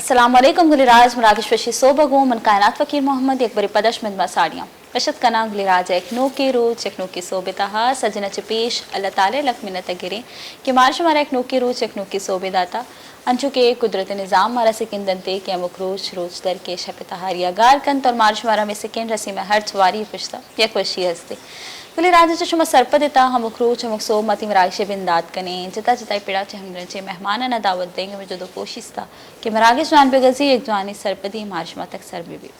अस्सलामुअलैकुम गुलिराज मराकश फशी सोबगो मन कायनात फ़कीर मोहम्मद एक बरी पदश में साड़ियाँ वशत कना गुलिराज एक नो के रोज एक नो की सोबेता सजना चपेश अल्लाह ताले लक मिन्नत गिरे कि मार्श हमारा एक नो के रोज एक नो की सोबेदाता अंचु के कुदरत निज़ाम मारा सिकिन दंते के अमुक्रोश रोज दर के शपतहार या गार कंत और मार्श मारा में सिकिन रसी में हर छवारी पुश्ता एक वशी हस्ते बोले राजा चुमा सरपदिता हम उखरूच हम सो मती मरागे बिंदात कने जिता जिता पिड़ा चे हम रचे मेहमान ना दावत देंगे मुझे तो कोशिश था कि मरागे जान पे गजी एक जानी सरपदी मार्शमा तक सर भी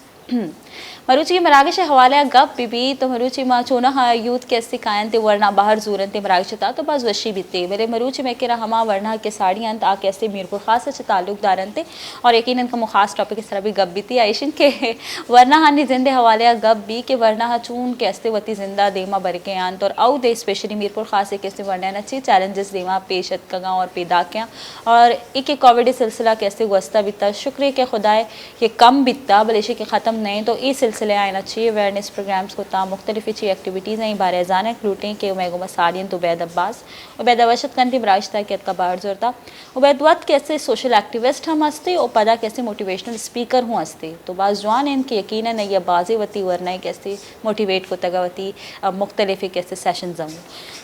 मरुचि की मरागे से हवाले गप बीबी तो मरुचि माँ चोना हाँ यूथ के अस्सी कायन ते वरना बाहर जूरन ते मरागे था तो बस वशी बीते मेरे मरुचि में के हमा वरना के साड़ियाँ आ कैसे मीरपुर खास अच्छे ताल्लुकदारन थे और यकीन इनका मुखास टॉपिक इस तरह भी गप बीती आयशिन के वरना हाँ जिंदे हवाले गप भी के वरना हाँ चून के अस्ते वती जिंदा देमा बर के आन तो और दे स्पेशली मीरपुर खास एक ऐसे वरना अच्छी चैलेंजेस देमा पेशत का और पैदा क्या और एक कोविड सिलसिला कैसे वस्ता बीता शुक्र के खुदाए ये कम बीता बलेशे के ख़त्म नहीं तो इस सिलसिले आना चाहिए अवेयरनेस प्रोग्राम्स को ता मुख्तलिफ अच्छी एक्टिविटीज़ हैं बारे जाने लूटें के उमेगो मसारियन तो उबैद अब्बास उबैद वशत कंटी बराजता के का बाहर जोर था उबैद वत कैसे सोशल एक्टिविस्ट हम हंसते और पदा कैसे मोटिवेशनल स्पीकर हूँ हंसते तो बाज़ जवान इनके यकीन है यह बाजी वती वरना कैसे मोटिवेट को तगावती मुख्तलिफ कैसे सेशन जमूँ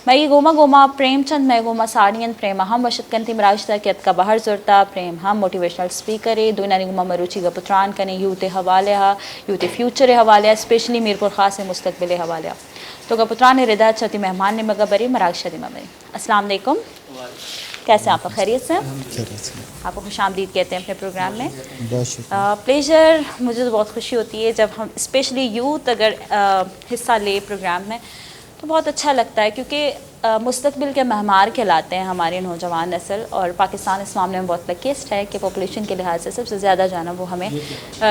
मैं गोमा गोमा प्रेमचंद मैं गोमा साड़ियन प्रेम हम वशत कंटी बराजता के का बाहर जोरता प्रेम हम मोटिवेशनल स्पीकर है दो नानी गुमा मरुचि का पुत्रान कने यूथ हवाले हा यूथ फ्यूचर हवाले स्पेशली मीरपुर खास है मुस्तकबिल हवाले तो कपुत्रान रिदा छती मेहमान ने मगा बरी मराग शदी मई अस्सलाम वालेकुम कैसे आप खैरियत से आपको खुश आमदीद कहते हैं अपने प्रोग्राम में प्लेजर मुझे तो बहुत खुशी होती है जब हम स्पेशली यूथ अगर हिस्सा ले प्रोग्राम में तो बहुत अच्छा लगता है क्योंकि मुस्तकबिल के महमार कहलाते हैं हमारे नौजवान नस्ल और पाकिस्तान इस मामले में बहुत लकीस्ट है कि पॉपुलेशन के लिहाज से सबसे ज़्यादा जो है ना वो हमें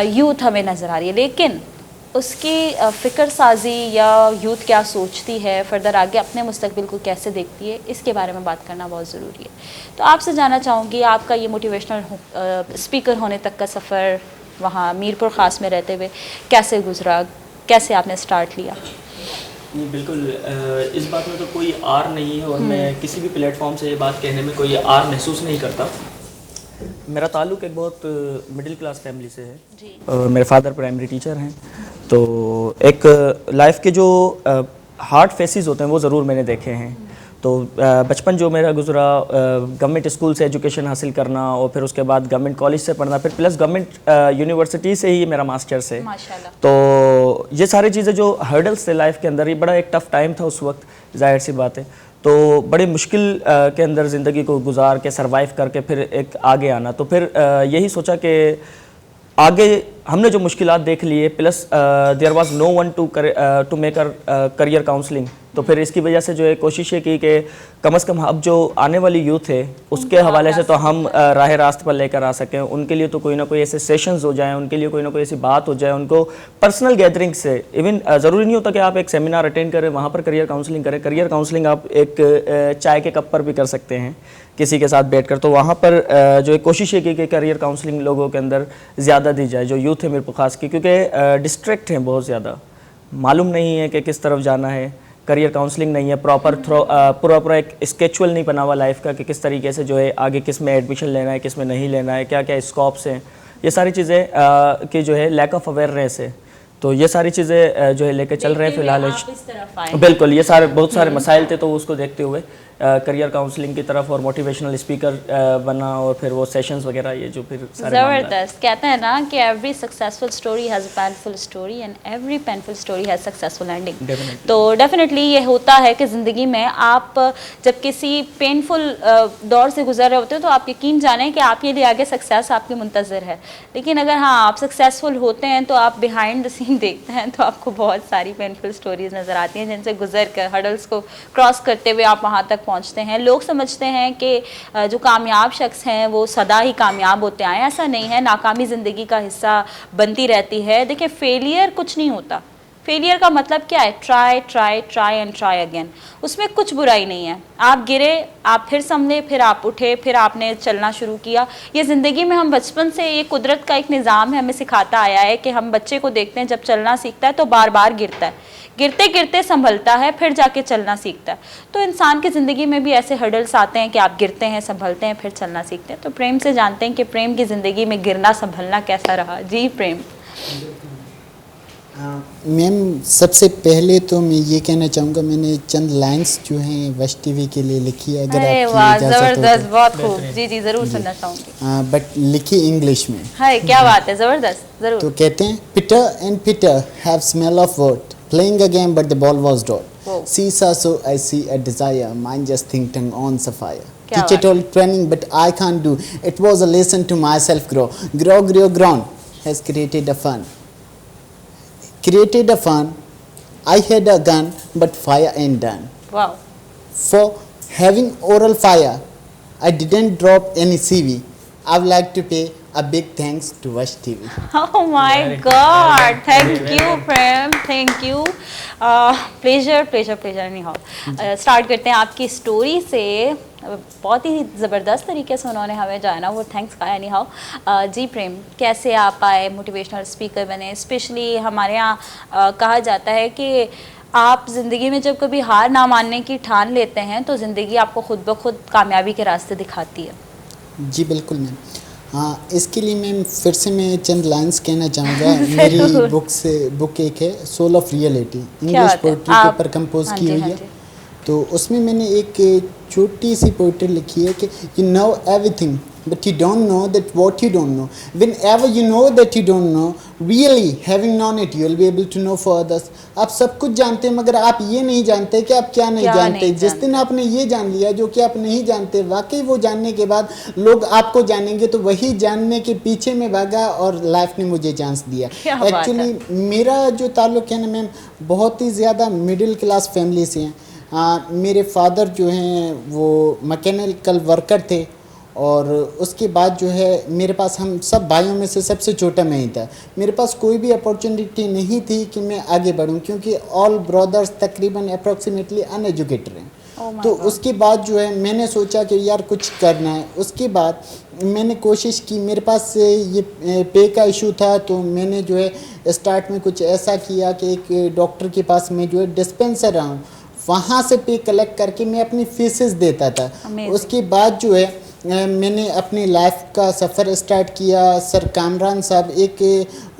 यूथ हमें नज़र आ रही है लेकिन उसकी फ़िक्र साजी या यूथ क्या सोचती है फर्दर आगे अपने मुस्तकबिल को कैसे देखती है इसके बारे में बात करना बहुत ज़रूरी है। तो आपसे जानना चाहूँगी आपका ये मोटिवेशनल स्पीकर होने तक का सफ़र वहाँ मीरपुर ख़ास में रहते हुए कैसे गुजरा, कैसे आपने स्टार्ट लिया? नहीं बिल्कुल इस बात में तो कोई आर नहीं है और मैं किसी भी प्लेटफॉर्म से ये बात कहने में कोई आर महसूस नहीं करता। मेरा ताल्लुक़ एक बहुत मिडिल क्लास फैमिली से है जी। और मेरे फादर प्राइमरी टीचर हैं तो एक लाइफ के जो हार्ड फेसेस होते हैं वो ज़रूर मैंने देखे हैं। तो बचपन जो मेरा गुजरा गवर्नमेंट स्कूल से एजुकेशन हासिल करना और फिर उसके बाद गवर्नमेंट कॉलेज से पढ़ना फिर प्लस गवर्नमेंट यूनिवर्सिटी से ही मेरा मास्टर्स है माशाल्लाह। तो ये सारी चीज़ें जो हर्डल्स थे लाइफ के अंदर ये बड़ा एक टफ़ टाइम था उस वक्त, जाहिर सी बात है। तो बड़े मुश्किल के अंदर ज़िंदगी को गुजार के सर्वाइव करके फिर एक आगे आना तो फिर यही सोचा कि आगे हमने जो मुश्किलात देख लिए plus there was no one to make career counselling तो फिर इसकी वजह से जो है कोशिश ये की कि कम से कम अब जो आने वाली यूथ है उसके हवाले से तो हम राह रास्त पर लेकर आ सकें, उनके लिए तो कोई ना कोई ऐसे सेशंस हो जाएं, उनके लिए कोई ना कोई ऐसी बात हो जाए, उनको पर्सनल गैदरिंग से इवन ज़रूरी नहीं होता कि आप एक सेमिनार अटेंड करें वहाँ पर करियर काउंसलिंग करें। करियर काउंसलिंग आप एक चाय के कप पर भी कर सकते हैं किसी के साथ बैठकर। तो वहाँ पर जो एक कोशिश है कि करियर काउंसलिंग लोगों के अंदर ज़्यादा दी जाए जो यूथ है मीरपुर खास की, क्योंकि डिस्ट्रैक्ट हैं बहुत ज़्यादा, मालूम नहीं है कि किस तरफ जाना है, करियर काउंसलिंग नहीं है, प्रॉपर एक स्केचुअल नहीं बना हुआ लाइफ का कि किस तरीके से जो है आगे किस में एडमिशन लेना है किस में नहीं लेना है, क्या क्या स्कोप्स हैं, ये सारी चीज़ें की जो है लैक ऑफ अवेयरनेस है। तो ये सारी चीज़ें जो है लेके चल रहे हैं फिलहाल। बिल्कुल ये सारे बहुत सारे मसाइल थे तो उसको देखते हुए करियर काउंसलिंग की तरफ और मोटिवेशनल स्पीकर बना और फिर वो सेशंस वगैरह ये जो फिर ज़बरदस्त। कहते हैं ना कि every successful story has a painful story and every painful story has successful ending. तो डेफिनेटली ये होता है कि ज़िंदगी में आप जब किसी पेनफुल दौर से गुजर रहे होते हो तो आप यकीन जानें कि आपके लिए आगे सक्सेस आपकी मुंतज़र है। लेकिन अगर हाँ आप सक्सेसफुल होते हैं तो आप बिहाइंड द सीन देखते हैं तो आपको बहुत सारी पेनफुल स्टोरीज नज़र आती हैं जिनसे गुजर कर हडल्स को क्रॉस करते हुए आप वहाँ तक पहुँचते हैं। लोग समझते हैं कि जो कामयाब शख्स हैं वो सदा ही कामयाब होते आए, ऐसा नहीं है। नाकामी ज़िंदगी का हिस्सा बनती रहती है। देखिए फेलियर कुछ नहीं होता, फेलियर का मतलब क्या है? Try try try and try again. उसमें कुछ बुराई नहीं है। आप गिरे, आप फिर संभले, फिर आप उठे, फिर आपने चलना शुरू किया। ये ज़िंदगी में हम बचपन से, ये कुदरत का एक निज़ाम है, हमें सिखाता आया है कि हम बच्चे को देखते हैं जब चलना सीखता है तो बार बार गिरता है, गिरते गिरते संभलता है, फिर जाके चलना सीखता है। तो इंसान की ज़िंदगी में भी ऐसे हर्डल्स आते हैं कि आप गिरते हैं, संभलते हैं, फिर चलना सीखते हैं। तो प्रेम से जानते हैं कि प्रेम की ज़िंदगी में गिरना संभलना कैसा रहा। जी प्रेम। मैम सबसे पहले तो मैं ये कहना चाहूँगा, मैंने चंद लाइंस जो हैं वश टीवी के लिए लिखी है, अगर अरे आपकी वाह, इजाज़त हो ज़बरदस्त, तो। बहुत खूब। जी जी, ज़रूर सुनना चाहूँगी। बट लिखी इंग्लिश में। हाय, क्या बात है, ज़बरदस्त, ज़रूर। तो कहते हैं, Peter and Peter have smell of vote, playing a game but the ball was dot, Wow. See saw so I see a desire, mind just think tongue on sapphire, क्या टीचर बात। Told training but I can't do, it was a lesson to myself, grow ground has created a fun, created a fun. I had a gun, but fire ain't done. वाह, For having oral fire, I didn't drop any CV. I would like to pay a big thanks to Vash TV. oh my Very good. God, thank Very you good. Prem, thank you. Pleasure pleasure pleasure नहीं हो। Start करते हैं आपकी story से। बहुत ही ज़बरदस्त तरीके से उन्होंने हमें जो है ना वो थैंक्स कहा। एनी हाउ जी प्रेम, कैसे आप आए, मोटिवेशनल स्पीकर बने? स्पेशली हमारे यहाँ कहा जाता है कि आप ज़िंदगी में जब कभी हार ना मानने की ठान लेते हैं तो ज़िंदगी आपको खुद ब खुद कामयाबी के रास्ते दिखाती है। जी बिल्कुल मैम। हाँ, इसके लिए मैम फिर से मैं चंद लाइंस कहना चाहूँगा। मेरी बुक एक है soul of reality, English poetry के ऊपर कंपोज की हुई है। तो उसमें मैंने एक छोटी सी पोइट्री लिखी है कि you know everything but you don't know that what you don't know, whenever you know that you don't know, really having known it you will be able to know for others. आप सब कुछ जानते हैं मगर आप ये नहीं जानते कि आप क्या नहीं जानते। जिस दिन आपने ये जान लिया जो कि आप नहीं जानते, वाकई वो जानने के बाद लोग आपको जानेंगे, तो वही जानने के पीछे में भागा और लाइफ ने मुझे चांस दिया। एक्चुअली मेरा जो ताल्लुक़ है ना मैम, बहुत ही ज़्यादा मिडिल क्लास फैमिली से हैं। मेरे फादर जो हैं वो मैकेनिकल वर्कर थे, और उसके बाद जो है मेरे पास, हम सब भाइयों में से सबसे छोटा मैं ही था। मेरे पास कोई भी अपॉर्चुनिटी नहीं थी कि मैं आगे बढ़ूं, क्योंकि ऑल ब्रदर्स तकरीबन अप्रॉक्सीमेटली अनएजुकेटेड हैं। तो उसके बाद जो है मैंने सोचा कि यार कुछ करना है। उसके बाद मैंने कोशिश की, मेरे पास ये पे का इशू था, तो मैंने जो है स्टार्ट में कुछ ऐसा किया कि एक डॉक्टर के पास मैं जो है डिस्पेंसर रहा हूँ, वहाँ से पे कलेक्ट करके मैं अपनी फीसेस देता था। उसके बाद जो है मैंने अपनी लाइफ का सफ़र स्टार्ट किया। सर कामरान साहब, एक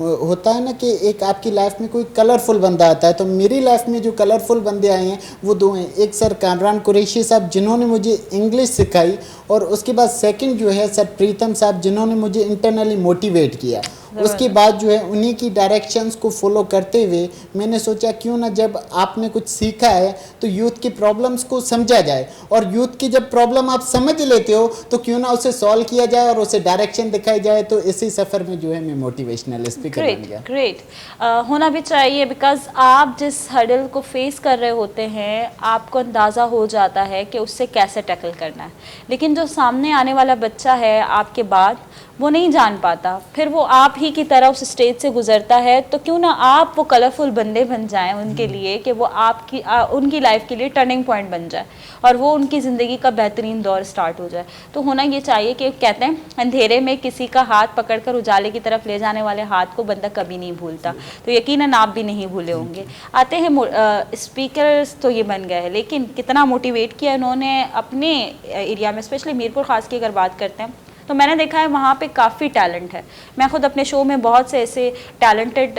होता है ना कि एक आपकी लाइफ में कोई कलरफुल बंदा आता है, तो मेरी लाइफ में जो कलरफुल बंदे आए हैं वो दो हैं। एक सर कामरान कुरैशी साहब जिन्होंने मुझे इंग्लिश सिखाई, और उसके बाद सेकंड जो है सर प्रीतम साहब जिन्होंने मुझे इंटरनली मोटिवेट किया। उसके बाद जो है उन्हीं की डायरेक्शंस को फॉलो करते हुए मैंने सोचा क्यों ना, जब आपने कुछ सीखा है तो यूथ की प्रॉब्लम्स को समझा जाए, और यूथ की जब प्रॉब्लम आप समझ लेते हो तो क्यों ना उसे सॉल्व किया जाए और उसे डायरेक्शन दिखाई जाए। तो इसी सफ़र में जो है मैं मोटिवेशनल स्पीकर बन गया। ग्रेट होना भी चाहिए, बिकॉज आप जिस हर्डल को फेस कर रहे होते हैं आपको अंदाज़ा हो जाता है कि उससे कैसे टैकल करना है, लेकिन जो सामने आने वाला बच्चा है आपके बाद वो नहीं जान पाता, फिर वो आप ही की तरह उस स्टेज से गुजरता है। तो क्यों ना आप वो कलरफुल बंदे बन जाएं उनके लिए, कि वो आपकी उनकी लाइफ के लिए टर्निंग पॉइंट बन जाए और वो उनकी ज़िंदगी का बेहतरीन दौर स्टार्ट हो जाए। तो होना ये चाहिए कि कहते हैं अंधेरे में किसी का हाथ पकड़कर उजाले की तरफ ले जाने वाले हाथ को बंदा कभी नहीं भूलता। तो यकीनन आप भी नहीं भूले होंगे। आते हैं स्पीकर्स तो ये बन गए हैं, लेकिन कितना मोटिवेट किया उन्होंने अपने एरिया में, स्पेशली मीरपुर ख़ास की अगर बात करते हैं तो मैंने देखा है वहाँ पे काफ़ी टैलेंट है। मैं खुद अपने शो में बहुत से ऐसे टैलेंटेड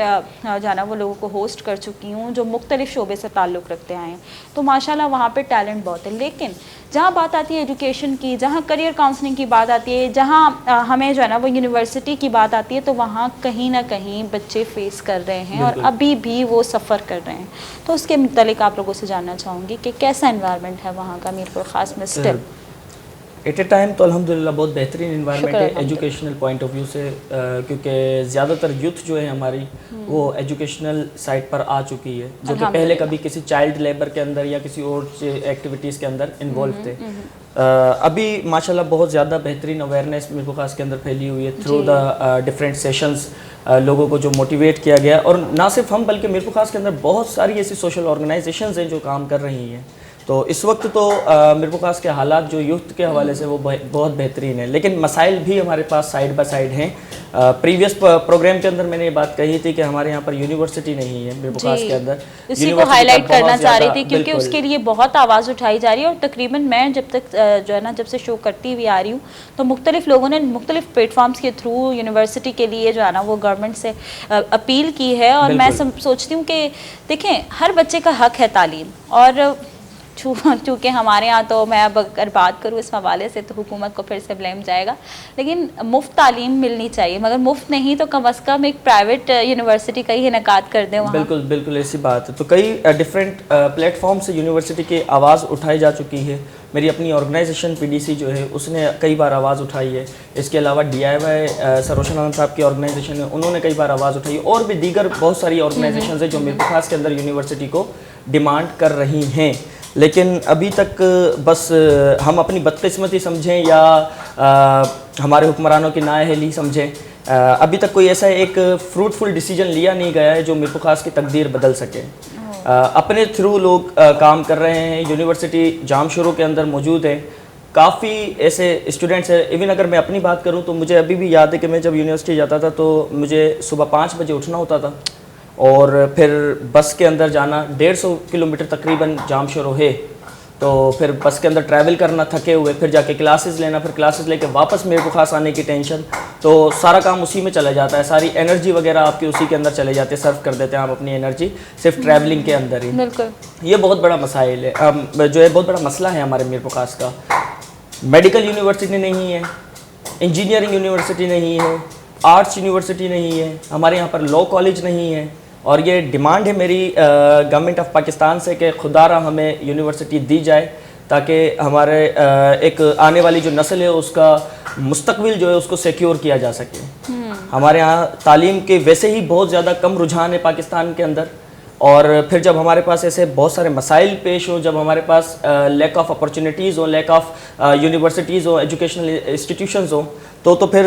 जाना वो लोगों को होस्ट कर चुकी हूँ जो मुख्तलिफ शोबे से ताल्लुक़ रखते आए हैं। तो माशाल्लाह वहाँ पे टैलेंट बहुत है। लेकिन जहाँ बात आती है एजुकेशन की, जहाँ करियर काउंसलिंग की बात आती है, जहाँ हमें जो है ना वो यूनिवर्सिटी की बात आती है, तो वहाँ कहीं ना कहीं बच्चे फेस कर रहे हैं और अभी भी वो सफ़र कर रहे हैं। तो उसके मुतालिक आप लोगों से जानना चाहूँगी कि कैसा इन्वायरमेंट है वहाँ का मीरपुर ख़ास में स्टिल? एट ए टाइम तो अल्हम्दुलिल्लाह बहुत बेहतरीन इन्वायरमेंट है एजुकेशनल पॉइंट ऑफ व्यू से, क्योंकि ज़्यादातर यूथ जो है हमारी वो एजुकेशनल साइड पर आ चुकी है, जो कि पहले कभी किसी चाइल्ड लेबर के अंदर या किसी और एक्टिविटीज़ के अंदर इन्वॉल्व थे। अभी माशाल्लाह बहुत ज़्यादा बेहतरीन अवेयरनेस मीरपुर ख़ास के अंदर फैली हुई है थ्रू द डिफरेंट सेशंस लोगों को जो मोटिवेट किया गया, और ना सिर्फ हम बल्कि मीरपुर खास के अंदर बहुत सारी ऐसी सोशल ऑर्गेनाइजेशंस हैं जो काम कर रही हैं। तो इस वक्त तो मीरपुर खास के हालात जो यूथ के हवाले से वो बहुत बेहतरीन है, लेकिन मसाइल भी हमारे पास साइड बाय साइड हैं। प्रीवियस प्रोग्राम के अंदर मैंने ये बात कही थी कि हमारे यहाँ पर यूनिवर्सिटी नहीं है मीरपुर खास के अंदर। इसी को हाईलाइट करना चाह रही थी क्योंकि उसके लिए बहुत आवाज़ उठाई जा रही है, और तकरीबन मैं जब तक जो है ना जब से शो करती हुई आ रही हूँ तो मुख्तलिफ लोगों ने मुख्तलिफ प्लेटफॉर्म्स के थ्रू यूनिवर्सिटी के लिए जो है ना वो गवर्नमेंट से अपील की है। और मैं सोचती हूँ कि देखें, हर बच्चे का हक है तालीम, और चूँकि हमारे यहाँ तो मैं अब अगर बात करूँ इस हवाले से तो हुकूमत को फिर से ब्लेम जाएगा, लेकिन मुफ्त तालीम मिलनी चाहिए, मगर मुफ्त नहीं तो कम अज़ कम एक प्राइवेट यूनिवर्सिटी का ही इनेकाद कर दें वहाँ। बिल्कुल बिल्कुल ऐसी बात है। तो कई डिफरेंट प्लेटफॉर्म से यूनिवर्सिटी की आवाज़ उठाई जा चुकी है। मेरी अपनी ऑर्गेनाइजेशन पीडीसी जो है उसने कई बार आवाज़ उठाई है। इसके अलावा DIY सर रोशन आलम साहब की ऑर्गेनाइजेशन है, उन्होंने कई बार आवाज़ उठाई, और भी दीगर बहुत सारी ऑर्गेनाइजेशन है जो मीरपुर खास के अंदर यूनिवर्सिटी को डिमांड कर रही हैं। लेकिन अभी तक बस हम अपनी बदकिस्मती समझें या हमारे हुक्मरानों की नाअहली समझें, अभी तक कोई ऐसा एक फ्रूटफुल डिसीजन लिया नहीं गया है जो मीरपुर खास की तकदीर बदल सके। अपने थ्रू लोग काम कर रहे हैं। यूनिवर्सिटी जामशोरों के अंदर मौजूद है, काफ़ी ऐसे स्टूडेंट्स हैं। इवन अगर मैं अपनी बात करूं तो मुझे अभी भी याद है कि मैं जब यूनिवर्सिटी जाता था तो मुझे सुबह 5 बजे उठना होता था, और फिर बस के अंदर जाना 150 किलोमीटर तकरीबन जामशोरो है, तो फिर बस के अंदर ट्रैवल करना थके हुए, फिर जाके क्लासेस लेना, फिर क्लासेस लेके वापस मीरपुर खास आने की टेंशन, तो सारा काम उसी में चला जाता है। सारी एनर्जी वगैरह आपकी उसी के अंदर चले जाते हैं, सर्व कर देते हैं आप अपनी एनर्जी सिर्फ ट्रैवलिंग के अंदर ही। बिल्कुल, ये बहुत बड़ा मसाइल है, जो है बहुत बड़ा मसला है हमारे मीरपुर खास का। मेडिकल यूनिवर्सिटी नहीं है, इंजीनियरिंग यूनिवर्सिटी नहीं है, आर्ट्स यूनिवर्सिटी नहीं है, हमारे यहाँ पर लॉ कॉलेज नहीं है, और ये डिमांड है मेरी गवर्नमेंट ऑफ पाकिस्तान से कि खुदारा हमें यूनिवर्सिटी दी जाए ताकि हमारे एक आने वाली जो नस्ल है उसका मुस्तकबिल जो है उसको सिक्योर किया जा सके। हमारे यहाँ तालीम के वैसे ही बहुत ज़्यादा कम रुझान है पाकिस्तान के अंदर, और फिर जब हमारे पास ऐसे बहुत सारे मसाइल पेश हो, जब हमारे पास लैक ऑफ अपॉर्चुनिटीज़ हो, लैक ऑफ यूनिवर्सिटीज़ हो, एजुकेशनल इंस्टीट्यूशंस हो, तो फिर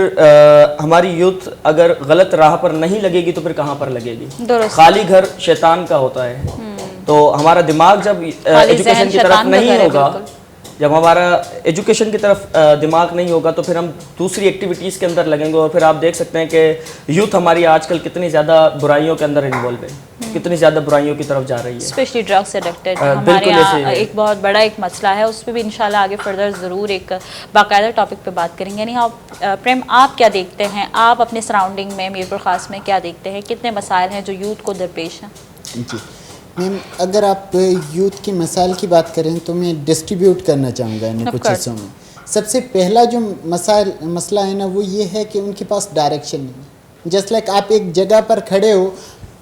हमारी यूथ अगर गलत राह पर नहीं लगेगी तो फिर कहाँ पर लगेगी। खाली घर शैतान का होता है। तो हमारा दिमाग जब एजुकेशन की तरफ नहीं होगा, जब हमारा एजुकेशन की तरफ दिमाग नहीं होगा तो फिर हम दूसरी एक्टिविटीज़ के अंदर लगेंगे, और फिर आप देख सकते हैं कि यूथ हमारी आजकल कितनी ज़्यादा बुराइयों के अंदर इन्वॉल्व है, कितनी ज़्यादा बुराइयों की तरफ जा रही है, स्पेशली ड्रग्स एडिक्टेड हमारे यहाँ एक बहुत बड़ा एक मसला है। उस पर भी इंशाल्लाह आगे फर्दर ज़रूर एक बाकायदा टॉपिक पे बात करेंगे। यानी आप प्रेम, आप क्या देखते हैं, आप अपने सराउंडिंग में मीरपुर खास में क्या देखते हैं, कितने मसाइल हैं जो यूथ को दरपेश हैं? जी मैम, अगर आप यूथ की मसाइल की बात करें तो मैं डिस्ट्रीब्यूट करना चाहूँगा इन्हें कुछ हिस्सों में। सबसे पहला जो मसला है ना वो ये है कि उनके पास डायरेक्शन नहीं। जस्ट लाइक आप एक जगह पर खड़े हो,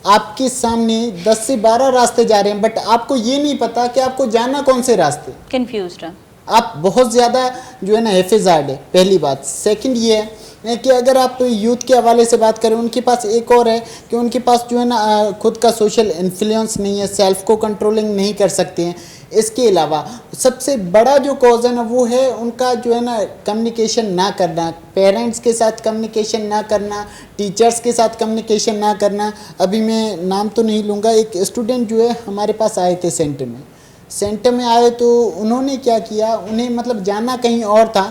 आपके सामने 10 से 12 रास्ते जा रहे हैं, बट आपको ये नहीं पता कि आपको जाना कौन से रास्ते। कंफ्यूज्ड हैं आप, बहुत ज़्यादा जो है ना हेफिजार्ड है, पहली बात। सेकंड ये है कि अगर आप यूथ के हवाले से बात करें, उनके पास एक और है कि उनके पास जो है ना खुद का सोशल इन्फ्लुएंस नहीं है, सेल्फ को कंट्रोलिंग नहीं कर सकते हैं। इसके अलावा सबसे बड़ा जो कॉज है ना वो है उनका जो है ना कम्युनिकेशन ना करना, पेरेंट्स के साथ कम्युनिकेशन ना करना, टीचर्स के साथ कम्युनिकेशन ना करना। अभी मैं नाम तो नहीं लूँगा, एक स्टूडेंट जो है हमारे पास आए थे सेंटर में आए तो उन्होंने क्या किया, उन्हें मतलब जाना कहीं और था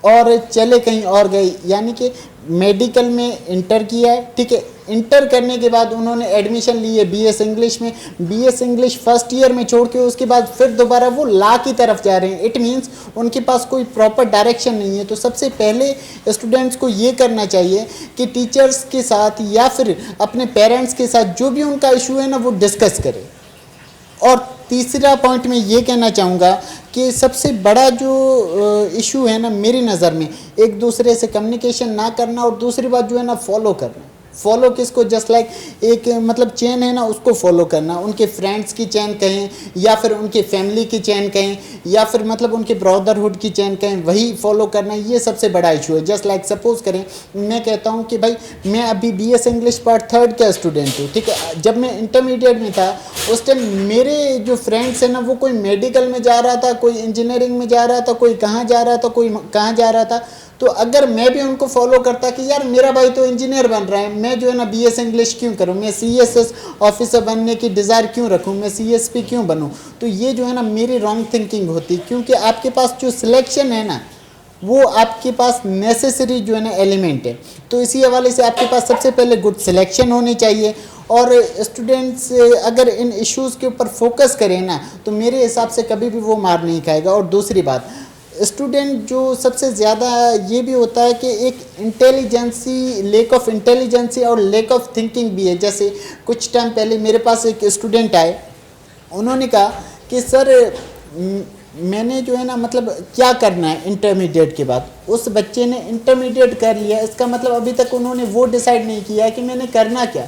और चले कहीं और गए। यानी कि मेडिकल में इंटर किया है, ठीक है, इंटर करने के बाद उन्होंने एडमिशन ली है BS इंग्लिश में, BS इंग्लिश फर्स्ट ईयर में छोड़ के उसके बाद फिर दोबारा वो लॉ की तरफ जा रहे हैं। इट मीन्स उनके पास कोई प्रॉपर डायरेक्शन नहीं है। तो सबसे पहले स्टूडेंट्स को ये करना चाहिए कि टीचर्स के साथ या फिर अपने पेरेंट्स के साथ जो भी उनका इशू है ना वो डिस्कस करें। और तीसरा पॉइंट मैं ये कहना चाहूँगा कि सबसे बड़ा जो इशू है ना मेरी नज़र में, एक दूसरे से कम्युनिकेशन ना करना, और दूसरी बात जो है ना फॉलो करना। फॉलो किसको, जस्ट लाइक एक मतलब चेन है ना उसको फॉलो करना। उनके फ्रेंड्स की चेन कहें या फिर उनके फैमिली की चेन कहें या फिर मतलब उनके ब्रदरहुड की चेन कहें, वही फॉलो करना, ये सबसे बड़ा इशू है। जस्ट लाइक सपोज करें मैं कहता हूँ कि भाई मैं अभी BS इंग्लिश पार्ट 3 का स्टूडेंट हूँ, ठीक है। जब मैं इंटरमीडिएट में था उस टाइम मेरे जो फ्रेंड्स हैं ना वो कोई मेडिकल में जा रहा था, कोई इंजीनियरिंग में जा रहा था, कोई कहाँ जा रहा था, कोई कहाँ जा रहा था। तो अगर मैं भी उनको फॉलो करता कि यार मेरा भाई तो इंजीनियर बन रहा है, मैं जो है ना BS इंग्लिश क्यों करूं, मैं CSS ऑफिसर बनने की डिज़ायर क्यों रखूं, मैं CSP क्यों बनूं, तो ये जो है ना मेरी रॉन्ग थिंकिंग होती, क्योंकि आपके पास जो सिलेक्शन है ना वो आपके पास नेसेसरी जो है ना एलिमेंट है। तो इसी हवाले से आपके पास सबसे पहले गुड सिलेक्शन होनी चाहिए, और स्टूडेंट्स अगर इन इश्यूज़ के ऊपर फोकस करें ना तो मेरे हिसाब से कभी भी वो मार नहीं खाएगा। और दूसरी बात, स्टूडेंट जो सबसे ज़्यादा ये भी होता है कि एक इंटेलिजेंसी, लेक ऑफ इंटेलिजेंसी और लेक ऑफ थिंकिंग भी है। जैसे कुछ टाइम पहले मेरे पास एक स्टूडेंट आए, उन्होंने कहा कि सर मैंने जो है ना मतलब क्या करना है इंटरमीडिएट के बाद। उस बच्चे ने इंटरमीडिएट कर लिया, इसका मतलब अभी तक उन्होंने वो डिसाइड नहीं किया कि मैंने करना क्या।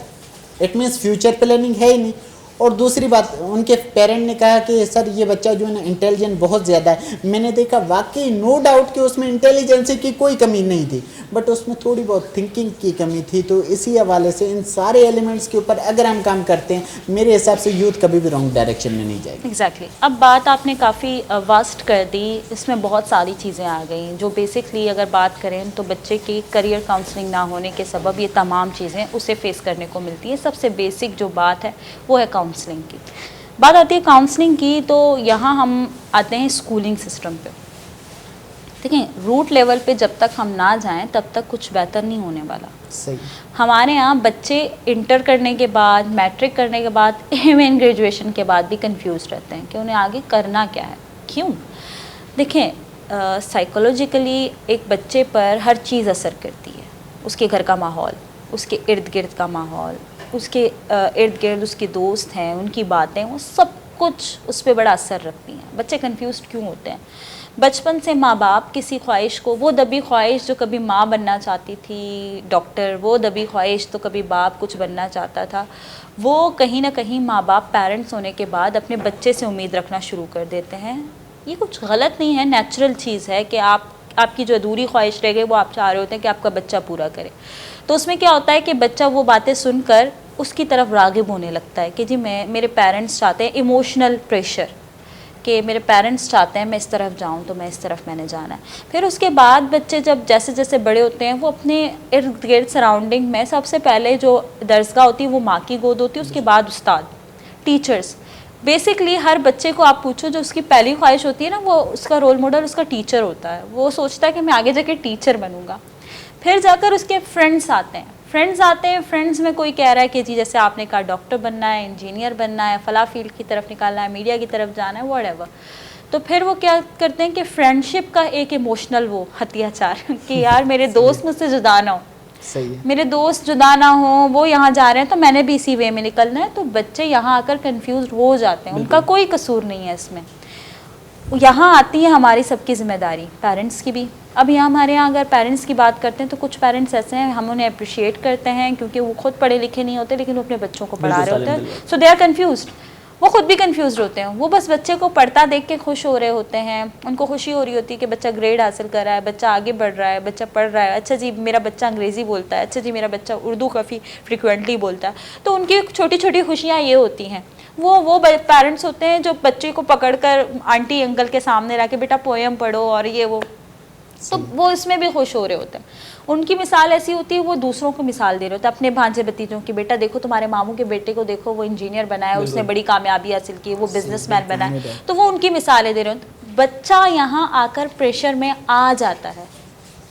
इट मीन्स फ्यूचर प्लानिंग है ही नहीं। और दूसरी बात, उनके पेरेंट ने कहा कि सर ये बच्चा जो है ना इंटेलिजेंट बहुत ज़्यादा है। मैंने देखा वाकई नो डाउट कि उसमें इंटेलिजेंसी की कोई कमी नहीं थी, बट उसमें थोड़ी बहुत थिंकिंग की कमी थी। तो इसी हवाले से इन सारे एलिमेंट्स के ऊपर अगर हम काम करते हैं, मेरे हिसाब से यूथ कभी भी रॉन्ग डायरेक्शन में नहीं जाएगी। एग्जैक्टली अब बात आपने काफ़ी वास्ट कर दी, इसमें बहुत सारी चीज़ें आ गई जो बेसिकली अगर बात करें तो बच्चे की करियर काउंसलिंग ना होने के सबब ये तमाम चीज़ें उसे फेस करने को मिलती है। सबसे बेसिक जो बात है वो है काउंसलिंग की। बात आती है काउंसलिंग की, तो यहाँ हम आते हैं स्कूलिंग सिस्टम पे। देखें, रूट लेवल पे जब तक हम ना जाएं तब तक कुछ बेहतर नहीं होने वाला। सही। हमारे यहाँ बच्चे इंटर करने के बाद, मैट्रिक करने के बाद, इवन ग्रेजुएशन के बाद भी कंफ्यूज रहते हैं कि उन्हें आगे करना क्या है। क्यों? देखें, साइकोलॉजिकली एक बच्चे पर हर चीज़ असर करती है। उसके घर का माहौल, उसके इर्द गिर्द का माहौल, उसके इर्द गिर्द उसके दोस्त हैं, उनकी बातें, वो सब कुछ उस पर बड़ा असर रखती हैं। बच्चे कंफ्यूज क्यों होते हैं? बचपन से माँ बाप किसी ख्वाहिश को, वो दबी ख्वाहिश जो कभी माँ बनना चाहती थी डॉक्टर, वो दबी ख्वाहिश तो कभी बाप कुछ बनना चाहता था, वो कहीं ना कहीं माँ बाप पेरेंट्स होने के बाद अपने बच्चे से उम्मीद रखना शुरू कर देते हैं। ये कुछ गलत नहीं है, नेचुरल चीज़ है कि आपकी जो अधूरी ख्वाहिश रह गई वो आप चाह रहे होते हैं कि आपका बच्चा पूरा करे। तो उसमें क्या होता है कि बच्चा वो बातें सुनकर उसकी तरफ राग़िब होने लगता है कि जी मेरे पेरेंट्स चाहते हैं, इमोशनल प्रेशर कि मेरे पेरेंट्स चाहते हैं मैं इस तरफ जाऊं तो मैं इस तरफ मैंने जाना है। फिर उसके बाद बच्चे जब जैसे जैसे बड़े होते हैं वो अपने इर्द गिर्द सराउंडिंग में सबसे पहले जो दरसगाह होती है वो माँ की गोद होती है, उसके बाद उस्ताद, टीचर्स। बेसिकली हर बच्चे को आप पूछो, जो उसकी पहली ख्वाहिश होती है ना, वो उसका रोल मॉडल उसका टीचर होता है। वो सोचता है कि मैं आगे जाके टीचर बनूंगा। फिर जाकर उसके फ्रेंड्स आते हैं, फ्रेंड्स में कोई कह रहा है कि जी जैसे आपने कहा डॉक्टर बनना है, इंजीनियर बनना है, फला फील्ड की तरफ निकालना है, मीडिया की तरफ जाना है, व्हाटएवर। तो फिर वो क्या करते हैं कि फ्रेंडशिप का एक इमोशनल वो अत्याचार कि यार मेरे दोस्त मुझसे जुदा ना हो, सही है। मेरे दोस्त जुदा ना हो, वो यहाँ जा रहे हैं तो मैंने भी इसी वे में निकलना है। तो बच्चे यहाँ आकर कंफ्यूज हो जाते हैं, उनका कोई कसूर नहीं है इसमें। यहाँ आती है हमारी सबकी जिम्मेदारी, पेरेंट्स की भी। अब यहाँ हमारे यहाँ अगर पेरेंट्स की बात करते हैं तो कुछ पेरेंट्स ऐसे हैं, हम उन्हें अप्रिशिएट करते हैं क्योंकि वो खुद पढ़े लिखे नहीं होते लेकिन वो अपने बच्चों को पढ़ा रहे होते हैं। सो दे आर कन्फ्यूज्ड, वो खुद भी कंफ्यूज होते हैं। वो बस बच्चे को पढ़ता देख के खुश हो रहे होते हैं, उनको खुशी हो रही होती है कि बच्चा ग्रेड हासिल कर रहा है, बच्चा आगे बढ़ रहा है, बच्चा पढ़ रहा है, अच्छा जी मेरा बच्चा अंग्रेज़ी बोलता है, अच्छा जी मेरा बच्चा उर्दू काफ़ी फ्रिक्वेंटली बोलता है। तो उनकी छोटी छोटी खुशियाँ ये होती हैं। वो पेरेंट्स होते हैं जो बच्चे को पकड़कर आंटी अंकल के सामने रख के बेटा पोएम पढ़ो और ये वो, तो वो इसमें भी खुश हो रहे होते हैं। उनकी मिसाल ऐसी होती है, वो दूसरों को मिसाल दे रहे होते हैं, अपने भांजे भतीजों की, बेटा देखो तुम्हारे मामू के बेटे को देखो, वो इंजीनियर बना है, उसने बड़ी कामयाबी हासिल की, वो बिजनेसमैन बना है। तो वो उनकी मिसालें दे रहे होते। बच्चा यहाँ आकर प्रेशर में आ जाता है,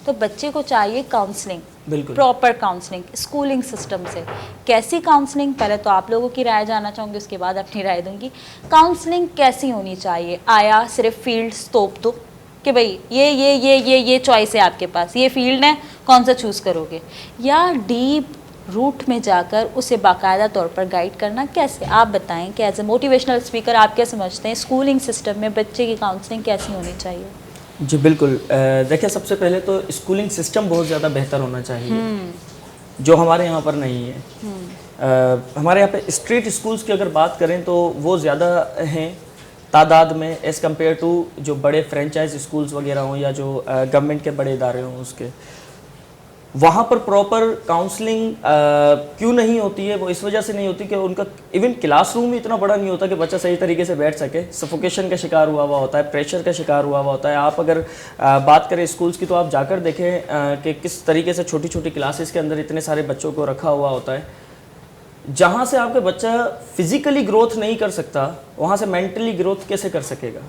तो बच्चे को चाहिए counselling, proper counselling schooling system से। कैसी काउंसलिंग, पहले तो आप लोगों की राय जानना चाहूँगी, उसके बाद अपनी राय दूंगी। काउंसलिंग कैसी होनी चाहिए? आया सिर्फ फील्ड तोप दो कि भाई ये चॉइस है आपके पास, ये फील्ड है, कौन सा चूज़ करोगे? या डीप रूट में जाकर उसे बाकायदा तौर पर गाइड करना कैसे? आप बताएं कि एज ए मोटिवेशनल स्पीकर आप क्या समझते हैं स्कूलिंग सिस्टम में बच्चे की काउंसलिंग कैसी होनी चाहिए? जी बिल्कुल, देखिए सबसे पहले तो स्कूलिंग सिस्टम बहुत ज़्यादा बेहतर होना चाहिए, जो हमारे यहाँ पर नहीं है। हमारे यहाँ पे स्ट्रीट स्कूल्स की अगर बात करें तो वो ज़्यादा हैं तादाद में एज़ कम्पेयर टू जो बड़े फ्रेंचाइज स्कूल्स वगैरह हों या जो गवर्नमेंट के बड़े इदारे हों उसके। वहाँ पर प्रॉपर काउंसलिंग क्यों नहीं होती है? वो इस वजह से नहीं होती कि उनका इवन क्लासरूम भी इतना बड़ा नहीं होता कि बच्चा सही तरीके से बैठ सके। सफोकेशन का शिकार हुआ होता है, प्रेशर का शिकार हुआ होता है। आप अगर बात करें स्कूल्स की तो आप जाकर देखें कि किस तरीके से छोटी छोटी क्लासेस के अंदर इतने सारे बच्चों को रखा हुआ होता है। जहाँ से आपका बच्चा फिजिकली ग्रोथ नहीं कर सकता, वहाँ से मेंटली ग्रोथ कैसे कर सकेगा?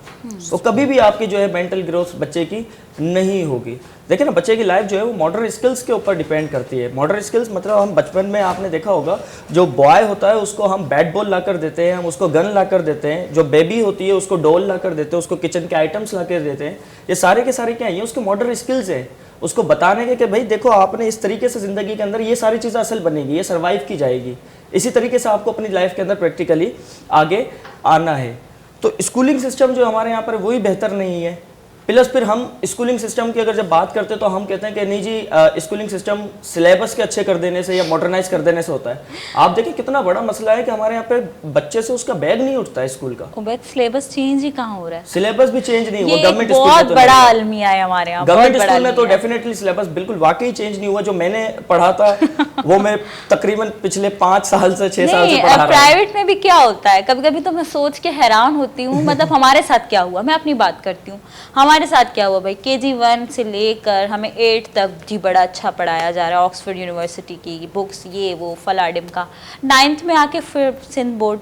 तो कभी भी आपकी जो है मेंटल ग्रोथ बच्चे की नहीं होगी। देखिए ना, बच्चे की लाइफ जो है वो मॉडर्न स्किल्स के ऊपर डिपेंड करती है। मॉडर्न स्किल्स मतलब हम बचपन में आपने देखा होगा, जो बॉय होता है उसको हम बैट बॉल ला कर देते हैं, हम उसको गन ला कर देते हैं। जो बेबी होती है उसको डॉल ला कर देते हैं, उसको किचन के आइटम्स ला कर देते हैं। ये सारे के सारे क्या है? ये उसके मॉडर्न स्किल्स हैं, उसको बताने के कि भाई देखो आपने इस तरीके से ज़िंदगी के अंदर ये सारी चीज़ें असल बनेगी, ये सर्वाइव की जाएगी। इसी तरीके से आपको अपनी लाइफ के अंदर प्रैक्टिकली आगे आना है। तो स्कूलिंग सिस्टम जो हमारे यहाँ पर वही बेहतर नहीं है। प्लस फिर हम स्कूलिंग सिस्टम की अगर जब बात करते हैं तो हम कहते हैं कि नहीं जी स्कूलिंग सिस्टम सिलेबस के अच्छे कर देने से या मॉडर्नाइज कर देने से होता है। आप देखिए कितना बड़ा मसला है कि हमारे यहाँ पे बच्चे से उसका बैग नहीं उठता है स्कूल का। सिलेबस चेंज ही कहाँ हो रहा है? सिलेबस भी चेंज नहीं हुआ। गवर्नमेंट स्कूल में तो बड़ा अलमिया है हमारे यहाँ। गवर्नमेंट स्कूल में तो डेफिनेटली सिलेबस बिल्कुल वाकई चेंज नहीं हुआ। जो मैंने पढ़ा था वो मैं तकरीबन पिछले 5 साल से 6 साल से पढ़ा रहा हूं। प्राइवेट में भी क्या होता है, कभी कभी तो मैं सोच के हैरान होती हूँ। मतलब हमारे साथ क्या हुआ, मैं अपनी बात करती हूँ, हमारे साथ क्या हुआ भाई। KG 1 से लेकर हमें 8 तक जी बड़ा अच्छा पढ़ाया जा रहा है, ऑक्सफोर्ड यूनिवर्सिटी की बुक्स, ये वो फलाडिम का। 9th में आके फिर सिंध बोर्ड,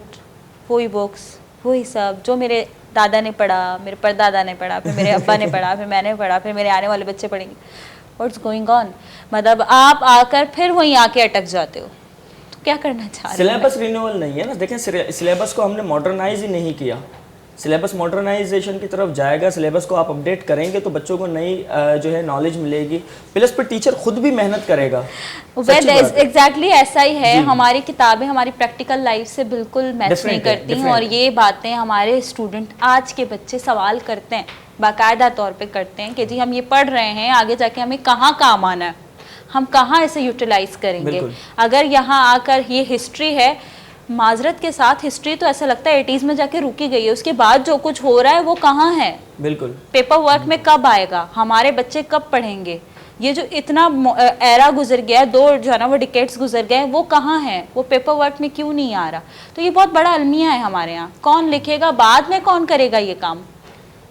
वही बुक्स, वही सब जो मेरे दादा ने पढ़ा, मेरे परदादा ने पढ़ा, फिर मेरे अब्बा ने पढ़ा, फिर मैंने पढ़ा, फिर मेरे आने वाले बच्चे पढ़ेंगे। What's going on? मतलब आप आकर फिर वहीं आके अटक जाते हो। तो क्या करना चाह रहे हो? सिलेबस रिन्यूअल नहीं है ना। देखें, सिलेबस को हमने मॉडर्नाइज ही नहीं किया। सिलेबस मॉडर्नाइजेशन की तरफ जाएगा, सिलेबस को आप अपडेट करेंगे तो बच्चों को नई जो है नॉलेज मिलेगी। प्लस पर टीचर खुद भी मेहनत करेगा। एग्जैक्टली ऐसा ही है। हमारी किताबें हमारी प्रैक्टिकल लाइफ से बिल्कुल मैच नहीं करती हैं, और ये बातें हमारे स्टूडेंट आज के बच्चे सवाल करते हैं, बाकायदा तौर पे करते हैं कि जी हम ये पढ़ रहे हैं, आगे जाके हमें कहाँ काम आना है, हम कहाँ इसे यूटिलाइज करेंगे। अगर यहाँ आकर ये हिस्ट्री है, माजरत के साथ हिस्ट्री तो ऐसा लगता है 80s में जाके रुकी गई है, उसके बाद जो कुछ हो रहा है वो कहाँ है? बिल्कुल। पेपर वर्क में कब आएगा? हमारे बच्चे कब पढ़ेंगे? ये जो इतना एरा गुजर गया, 2 जो है ना वो डिकेट्स गुजर गए, वो कहाँ है? वो पेपर वर्क में क्यों नहीं आ रहा? तो ये बहुत बड़ा अलमिया है हमारे यहाँ। कौन लिखेगा? बाद में कौन करेगा ये काम?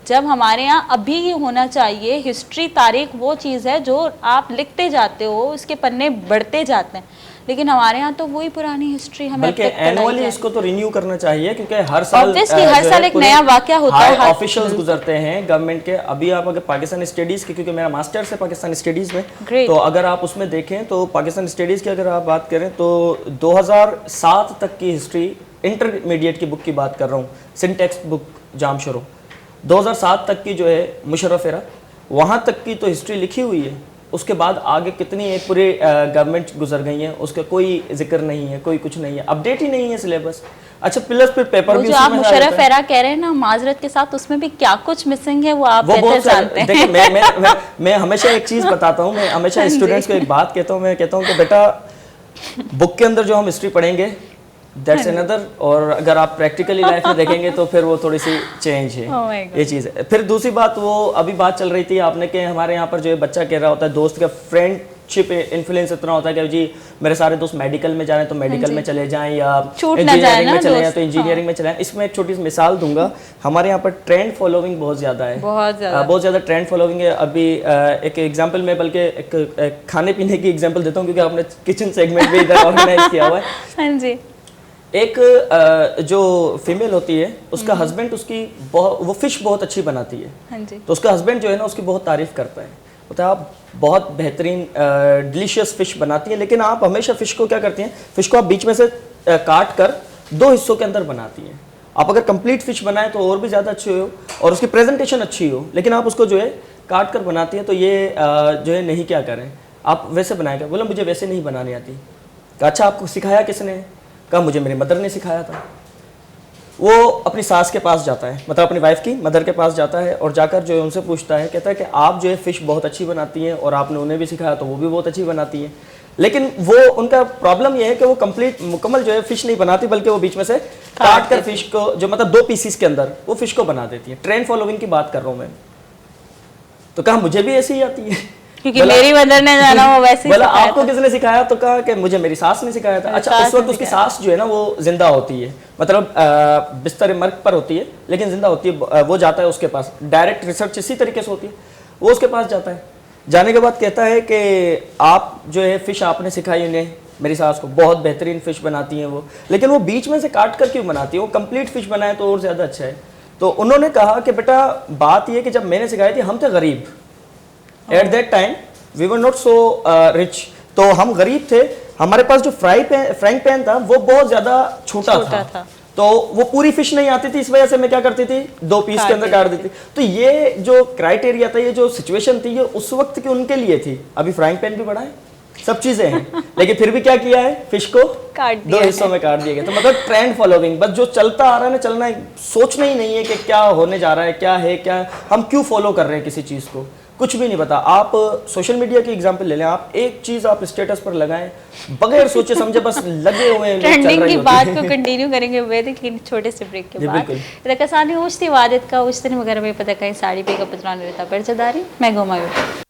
जब हमारे यहाँ अभी ये होना चाहिए। हिस्ट्री, तारीख वो चीज़ है जो आप लिखते जाते हो, इसके पन्ने बढ़ते जाते हैं, लेकिन हमारे यहाँ तो वही पुरानी हिस्ट्री हमें बल्कि एनुअली इसको तो रिन्यू करना चाहिए, क्योंकि हर साल एक नया वाकया होता है। ऑफिशियल्स गुजरते हैं गवर्नमेंट के। अभी आप अगर पाकिस्तान स्टडीज की, क्योंकि मेरा मास्टर्स है पाकिस्तान स्टडीज में, तो अगर आप उसमें देखें तो पाकिस्तान स्टडीज की अगर आप बात करें तो 2007 तक की हिस्ट्री, इंटरमीडिएट की बुक की बात कर रहा हूँ, सिंटेक्स बुक जामशरो, 2007 तक की जो है मुशर्रफ एरा, वहाँ तक की तो हिस्ट्री लिखी हुई है। उसके बाद आगे कितनी एक पूरे गवर्नमेंट गुजर गई है, उसका कोई जिक्र नहीं है, कोई कुछ नहीं है, अपडेट ही नहीं है सिलेबस। अच्छा, प्लस फिर पेपर भी जो आप मुशर्रफ एरा कह रहे हैं ना, माजरत के साथ उसमें भी क्या कुछ मिसिंग है वो आप बेहतर जानते हैं। देखिए, मैं हमेशा एक चीज़ बताता हूँ, मैं हमेशा स्टूडेंट्स को एक बात कहता हूँ, मैं कहता हूँ कि बेटा बुक के अंदर जो हम हिस्ट्री पढ़ेंगे दैट्स अनदर, और अगर आप प्रैक्टिकली लाइफ में देखेंगे तो फिर वो थोड़ी सी चेंज है। ये चीज़ है। फिर दूसरी बात, वो अभी बात चल रही थी आपने कि हमारे यहाँ पर जो है बच्चा कह रहा होता है, दोस्त का फ्रेंडशिप इन्फ्लुएंस इतना होता है कि जी मेरे सारे दोस्त मेडिकल में जाएं तो मेडिकल में चले जाएं, या इंजीनियरिंग में चले जाएं तो इंजीनियरिंग में चले जाएं। इसमें एक छोटी सी मिसाल दूंगा। हमारे यहाँ पर ट्रेंड फॉलोइंग बहुत ज़्यादा है, बहुत ज़्यादा ट्रेंड फॉलोइंग है। अभी एक एग्जाम्पल में, बल्कि एक खाने पीने की एग्जाम्पल देता हूँ, क्योंकि आपने किचन सेगमेंट भी इधर ऑर्गेनाइज किया हुआ है। हाँ जी। एक जो फीमेल होती है, उसका हस्बैंड उसकी वो फिश बहुत अच्छी बनाती है। हाँ जी। तो उसका हस्बैंड जो है ना उसकी बहुत तारीफ करता है, बोलता है आप बहुत बेहतरीन डिलीशियस फिश बनाती हैं, लेकिन आप हमेशा फिश को क्या करती हैं, फिश को आप बीच में से काट कर 2 हिस्सों के अंदर बनाती हैं। आप अगर कंप्लीट फिश बनाएं तो और भी ज़्यादा अच्छी हो और उसकी प्रेजेंटेशन अच्छी हो, लेकिन आप उसको जो है काट कर बनाती हैं, तो ये जो है नहीं क्या करें, आप वैसे बनाएगा। बोला मुझे वैसे नहीं बनानी आती। अच्छा, आपको सिखाया किसने? कहा मुझे मेरी मदर ने सिखाया था। वो अपनी सास के पास जाता है, मतलब अपनी वाइफ की मदर के पास जाता है, और जाकर जो है उनसे पूछता है, कहता है कि आप जो है फ़िश बहुत अच्छी बनाती हैं और आपने उन्हें भी सिखाया तो वो भी बहुत अच्छी बनाती हैं। लेकिन वो उनका प्रॉब्लम ये है कि वो कंप्लीट मुकम्मल जो है फ़िश नहीं बनाती, बल्कि वो बीच में से काट कर फ़िश को, जो मतलब 2 पीसीस के अंदर वो फ़िश को बना देती है। ट्रेंड फॉलोइंग की बात कर रहा हूँ मैं। तो कहा मुझे भी ऐसी ही आती है। क्योंकि मेरी मदर ने जाना वो वैसे ही बोला सिखाया आपको था। किसने सिखाया, तो कहा कि मुझे मेरी सास ने सिखाया था। मेरी अच्छा, सास उस वक्त ने उसकी सिखाया। सास जो है ना वो जिंदा होती है, मतलब बिस्तर मर्ग पर होती है लेकिन जिंदा होती है। वो जाता है उसके पास, डायरेक्ट रिसर्च इसी तरीके से होती है। वो उसके पास जाता है, जाने के बाद कहता है कि आप जो है फ़िश आपने सिखाई उन्हें, मेरी सास को बहुत बेहतरीन फ़िश बनाती हैं वो, लेकिन वो बीच में से काट कर क्यों बनाती है, वो कंप्लीट फ़िश बनाए तो और ज़्यादा अच्छा है। तो उन्होंने कहा कि बेटा बात ये कि जब मैंने सिखाई थी हम थे गरीब, at that time we were not so rich, तो हम गरीब थे, हमारे पास जो फ्राइंग पैन था वो बहुत ज़्यादा छोटा था, तो वो पूरी फिश नहीं आती थी, इस वजह से मैं क्या करती थी, 2 पीस के अंदर काट देती। तो ये जो क्राइटेरिया था, ये जो सिचुएशन थी, ये उस वक्त की उनके लिए थी। अभी फ्राइंग पैन भी बड़ा है, सब चीजें हैं, लेकिन फिर भी क्या किया है, फिश को काट 2 हिस्सों में काट दिया गया। तो मतलब ट्रेंड फॉलोइंग, बस जो चलता आ रहा है ना, चलना है, सोचना ही नहीं है कि क्या होने जा रहा है, क्या है, क्या हम क्यों फॉलो कर रहे हैं किसी चीज को, कुछ भी नहीं पता। आप सोशल मीडिया की एग्जांपल ले लें, आप एक चीज आप स्टेटस पर लगाएं बगैर सोचे समझे, बस लगे हुए हैं, ट्रेंडिंग की बात को कंटिन्यू करेंगे वे लेकिन छोटे से ब्रेक के बाद रकसानी उचती वादित का उचतनी वगैरह में पता कहीं साड़ी पे का पत्रान रहता पर जदारी मैं घुमायूं।